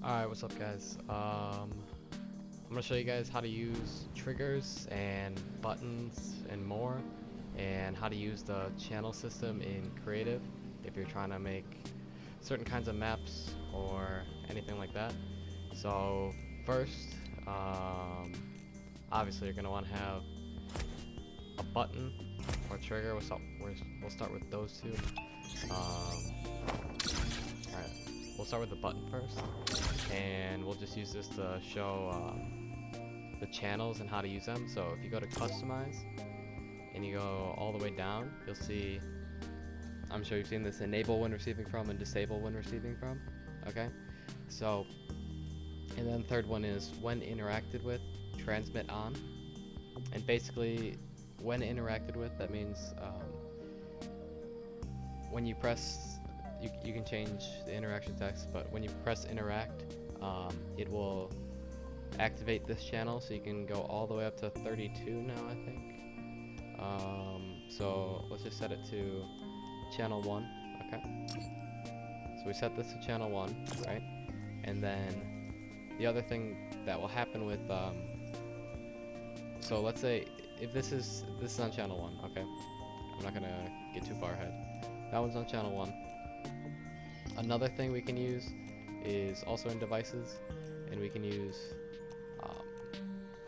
Alright, what's up guys? I'm gonna show you guys how to use triggers and buttons and more, and how to use the channel system in creative if you're trying to make certain kinds of maps or anything like that. So first, obviously you're gonna want to have a button or trigger. We'll start with those two. Alright, we'll start with the button first, and we'll just use this to show the channels and how to use them. So if you go to customize and you go all the way down, you'll see, I'm sure you've seen this, enable when receiving from and disable when receiving from. Okay, so, and then third one is when interacted with, transmit on. And basically when interacted with, that means when you press, you can change the interaction text, but when you press interact, it will activate this channel, so you can go all the way up to 32 now, I think. So let's just set it to channel 1. Okay, so we set this to channel 1, right? And then the other thing that will happen with so let's say if this is on channel 1, okay, I'm not gonna get too far ahead. That one's on channel 1. Another thing we can use is also in devices, and we can use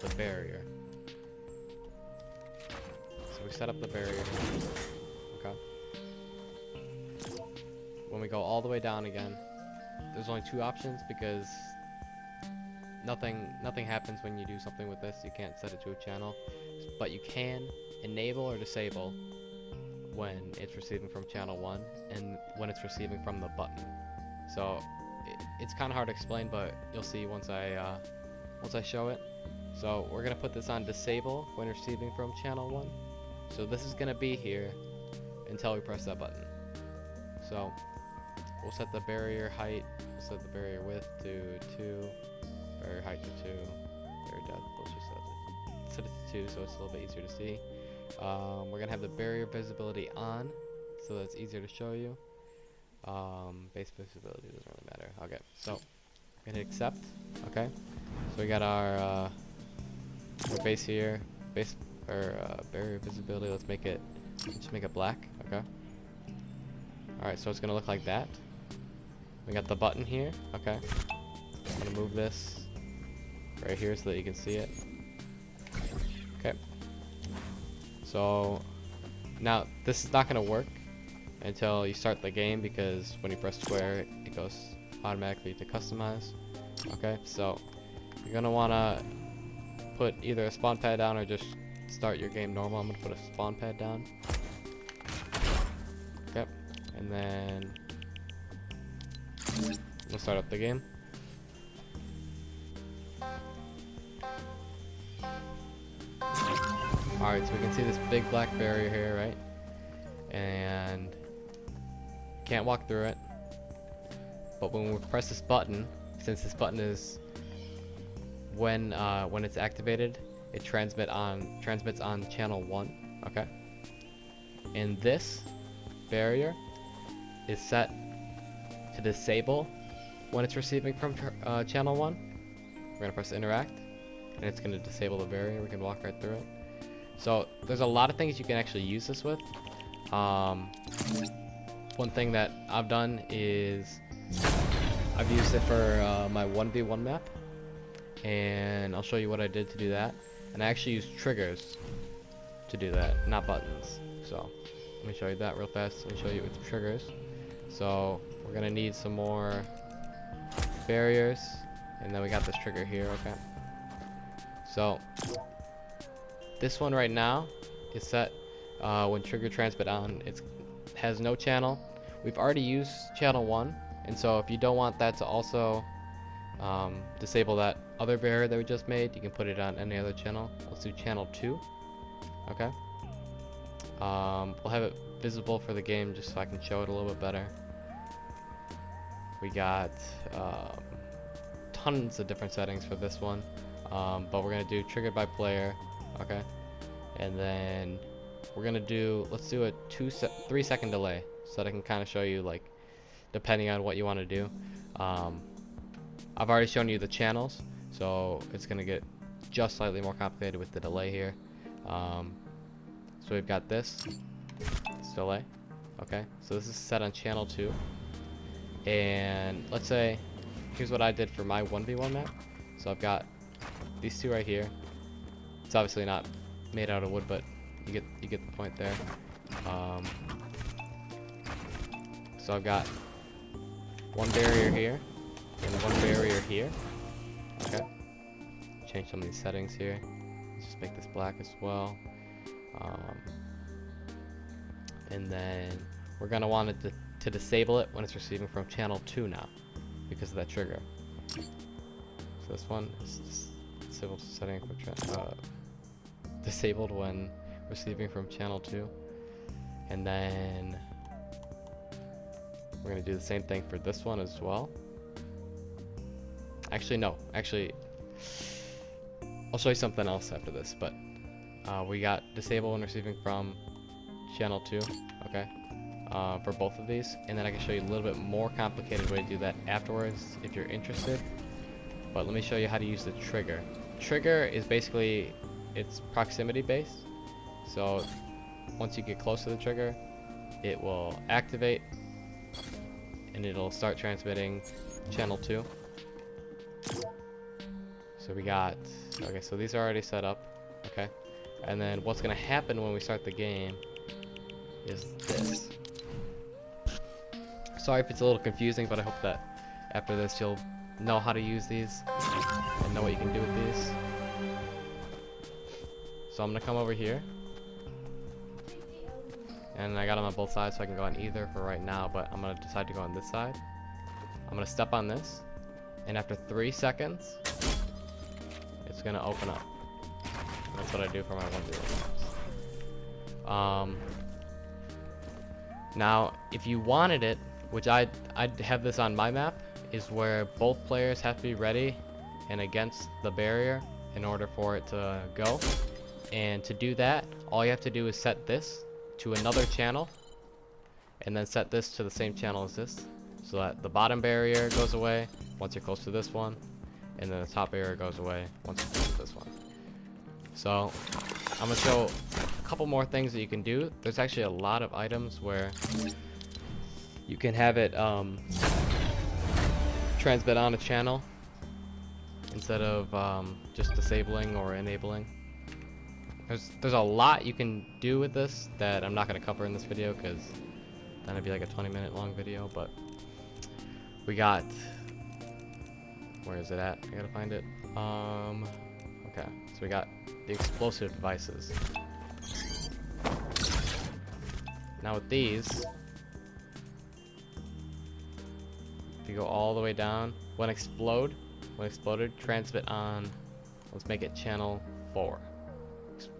the barrier. So we set up the barrier here. Okay. When we go all the way down again, there's only two options because nothing happens when you do something with this. You can't set it to a channel, but you can enable or disable when it's receiving from channel 1 and when it's receiving from the button. So it's kind of hard to explain, but you'll see once I show it. So we're gonna put this on disable when receiving from channel 1. So this is gonna be here until we press that button. So we'll set the barrier height, we'll set the barrier width to 2, barrier height to 2, barrier depth, let's just set it to 2 so it's a little bit easier to see. We're gonna have the barrier visibility on, so that's easier to show you. Base visibility doesn't really matter. Okay, so we're gonna hit accept. Okay, so we got our base here, barrier visibility. Let's just make it black. Okay. All right, so it's gonna look like that. We got the button here. Okay, I'm gonna move this right here so that you can see it. Okay. So now this is not gonna work until you start the game, because when you press square, it goes automatically to customize. Okay, so you're gonna wanna put either a spawn pad down or just start your game normal. I'm gonna put a spawn pad down. Okay, and then we'll start up the game. Alright, so we can see this big black barrier here, right? And can't walk through it. But when we press this button, since this button is when it's activated, it transmits on channel 1. Okay. And this barrier is set to disable when it's receiving from channel 1. We're gonna press interact, and it's gonna disable the barrier. We can walk right through it. So there's a lot of things you can actually use this with. One thing that I've done is I've used it for my 1v1 map, and I'll show you what I did to do that. And I actually used triggers to do that, not buttons. So let me show you that real fast. Let me show you with triggers. So we're gonna need some more barriers, and then we got this trigger here. Okay, so this one right now is set when trigger transmit on. It has no channel. We've already used channel 1, and so if you don't want that to also disable that other barrier that we just made, you can put it on any other channel. Let's do channel 2. Okay. We'll have it visible for the game just so I can show it a little bit better. We got tons of different settings for this one, but we're gonna do triggered by player. Okay, and then we're gonna let's do a 3-second delay so that I can kind of show you, like, depending on what you want to do. I've already shown you the channels, so it's gonna get just slightly more complicated with the delay here. So we've got this delay. Okay, so this is set on channel 2, and let's say here's what I did for my 1v1 map. So I've got these two right here. It's obviously not made out of wood, but you get the point there. So I've got one barrier here and one barrier here. Okay. Change some of these settings here. Let's just make this black as well. And then we're gonna want it to disable it when it's receiving from channel 2 now, because of that trigger. So this one is disabled setting for disabled when receiving from channel 2, and then we're gonna do the same thing for this one as well. Actually, no. Actually, I'll show you something else after this. But we got disable when receiving from channel 2. Okay. For both of these, and then I can show you a little bit more complicated way to do that afterwards if you're interested. But let me show you how to use the trigger. Trigger is basically, it's proximity based. So once you get close to the trigger, it will activate and it'll start transmitting channel 2. So we got, okay, so these are already set up. Okay, and then what's gonna happen when we start the game is this. Sorry if it's a little confusing, but I hope that after this you'll know how to use these and know what you can do with these. So I'm gonna come over here, and I got them on both sides, so I can go on either for right now, but I'm gonna decide to go on this side. I'm gonna step on this, and after 3 seconds it's gonna open up. That's what I do for my 1v1 maps. Now if you wanted it, which I'd have this on my map, is where both players have to be ready and against the barrier in order for it to go. And to do that, all you have to do is set this to another channel, and then set this to the same channel as this, so that the bottom barrier goes away once you're close to this one, and then the top barrier goes away once you're close to this one. So I'm gonna show a couple more things that you can do. There's actually a lot of items where you can have it transmit on a channel instead of just disabling or enabling. There's a lot you can do with this that I'm not going to cover in this video, because then it'd be like a 20-minute long video. But we got, where is it at? I gotta find it. Okay, so we got the explosive devices. Now with these, if you go all the way down, when exploded, transmit on, let's make it channel 4.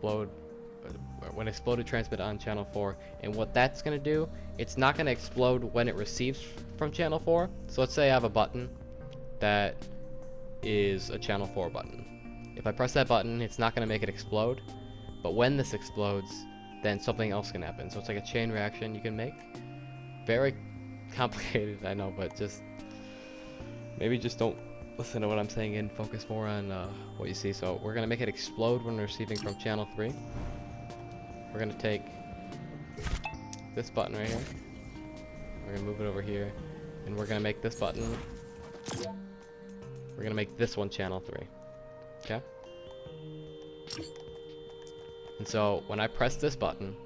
When exploded, transmit on channel 4. And what that's gonna do, it's not gonna explode when it receives from channel 4. So let's say I have a button that is a channel 4 button. If I press that button, it's not gonna make it explode, but when this explodes, then something else can happen. So it's like a chain reaction you can make. Very complicated, I know, but just maybe just don't listen to what I'm saying and focus more on what you see. So we're gonna make it explode when receiving from channel 3. We're gonna take this button right here, we're gonna move it over here, and we're gonna make this button, we're gonna make this one channel 3. Okay? And so when I press this button,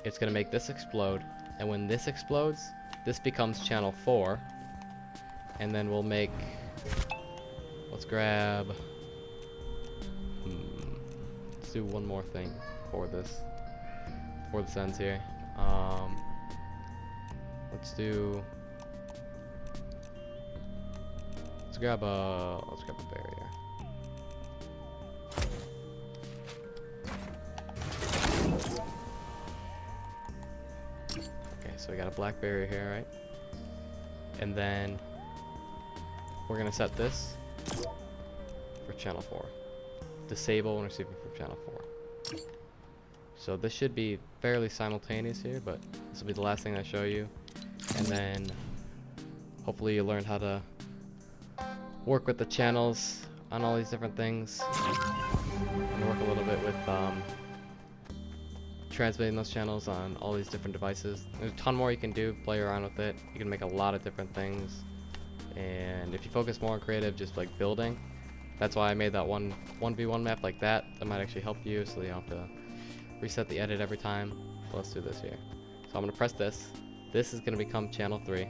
it's gonna make this explode, and when this explodes, this becomes channel 4. And then we'll make, let's grab, let's do one more thing before this ends here. Let's grab a barrier. Okay, so we got a black barrier here, right? And then we're gonna set this for channel 4. Disable when receiving from channel 4. So this should be fairly simultaneous here, but this will be the last thing I show you. And then hopefully you learn how to work with the channels on all these different things, and work a little bit with transmitting those channels on all these different devices. There's a ton more you can do, play around with it. You can make a lot of different things, and if you focus more on creative, just like building, that's why I made that 1v1 map like that. That might actually help you, so you don't have to reset the edit every time. So let's do this here. So I'm gonna press this. This is gonna become channel 3.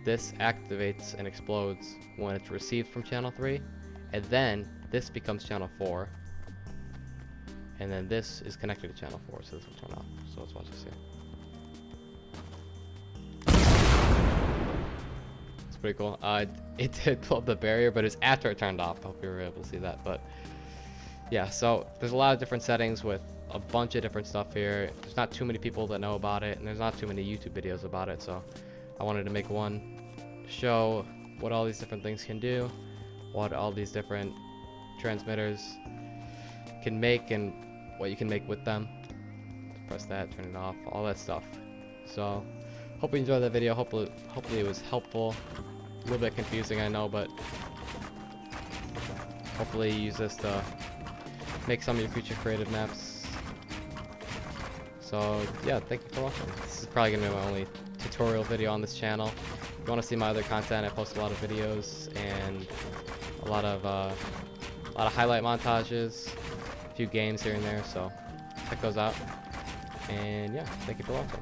This activates and explodes when it's received from channel 3, and then this becomes channel 4. And then this is connected to channel 4, so this will turn off. So let's watch this here. It's pretty cool. It did pull up the barrier, but it's after it turned off. I hope you were able to see that. But yeah, so there's a lot of different settings with a bunch of different stuff here. There's not too many people that know about it, and there's not too many YouTube videos about it. So I wanted to make one to show what all these different things can do, what all these different transmitters can make, and what you can make with them. Press that, turn it off, all that stuff. So hope you enjoyed that video. Hopefully it was helpful. A little bit confusing, I know, but hopefully you use this to make some of your future creative maps. So yeah, thank you for watching. This is probably gonna be my only tutorial video on this channel. If you want to see my other content, I post a lot of videos and a lot of highlight montages, a few games here and there, so check those out. And yeah, thank you for watching.